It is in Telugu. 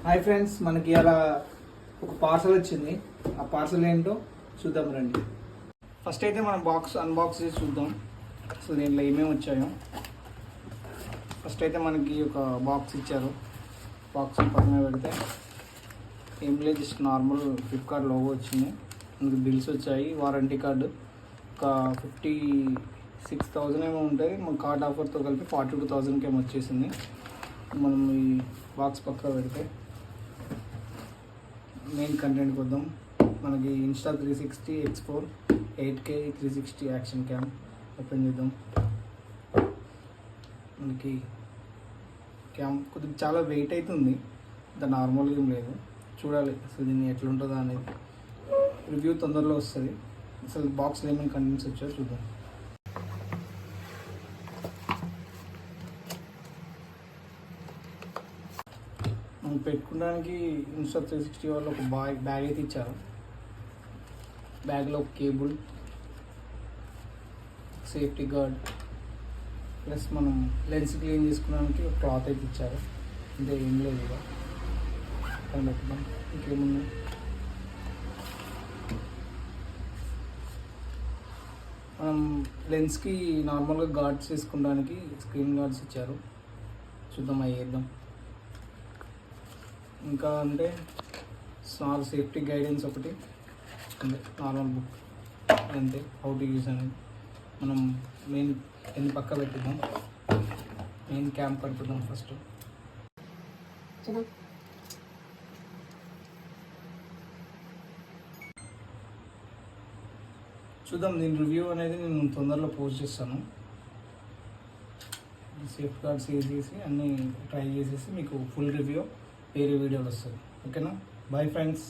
హాయ్ ఫ్రెండ్స్, మనకి అలా ఒక పార్సల్ వచ్చింది. ఆ పార్సల్ ఏంటో చూద్దాం రండి. ఫస్ట్ అయితే మనం అన్బాక్స్ చేసి చూద్దాం అసలు దీంట్లో ఏమేమి వచ్చాయో. ఫస్ట్ అయితే మనకి ఒక బాక్స్ ఇచ్చారు. బాక్స్ పక్కన పెడితే ఏం లేదు, జస్ట్ నార్మల్ ఫ్లిప్కార్ట్ లోగో వచ్చింది. మనకి బిల్స్ వచ్చాయి, వారంటీ కార్డు ఒక 56,000 ఏమో ఉంటుంది. మన కార్డ్ ఆఫర్తో కలిపి 42,000కి ఏమో వచ్చేసింది. మనం ఈ బాక్స్ పక్కన పెడితే మెయిన్ కంటెంట్కి వద్దాం. మనకి Insta 360 X4 8K 360 action cam open చేద్దాం. మనకి క్యామ్ కొద్దిగా చాలా వెయిట్ అవుతుంది, అంత నార్మల్గా ఏం లేదు. చూడాలి అసలు దీన్ని ఎట్లుంటుందో అనేది. రివ్యూ తొందరలో వస్తుంది. అసలు బాక్స్లో ఏమైనా కంటెంట్స్ వచ్చాయో చూద్దాం. మనం పెట్టుకోవడానికి ఇన్స్టా 360 వాళ్ళు ఒక బ్యాగ్ అయితే ఇచ్చారు. బ్యాగ్లో ఒక కేబుల్, సేఫ్టీ గార్డ్, ప్లస్ మనం లెన్స్ క్లీన్ చేసుకోవడానికి ఒక క్లాత్ అయితే ఇచ్చారు. అంటే ఏం లేదు, ఇక పక్కన పెట్టుకున్నాం. ఇంకేమున్నాయి, మనం లెన్స్కి నార్మల్గా గార్డ్స్ వేసుకోవడానికి స్క్రీన్ గార్డ్స్ ఇచ్చారు. చూద్దాం, అవి వేద్దాం. ఇంకా అంటే స్మాల్ సేఫ్టీ గైడెన్స్ ఒకటి, అంటే నార్మల్ బుక్ అంతే, హౌ టు యూజ్ అనేది. మనం మెయిన్ ఎన్ని పక్క పెట్టుదాం. మెయిన్ క్యాంప్ కట్టుదాం ఫస్ట్. చూద్దాం, దీని రివ్యూ అనేది నేను తొందరలో పోస్ట్ చేస్తాను. సేఫ్టీ గార్డ్స్ వేసేసి అన్నీ ట్రై చేసేసి మీకు ఫుల్ రివ్యూ వేరే వీడియోలు వస్తుంది. ఓకేనా? Bye friends.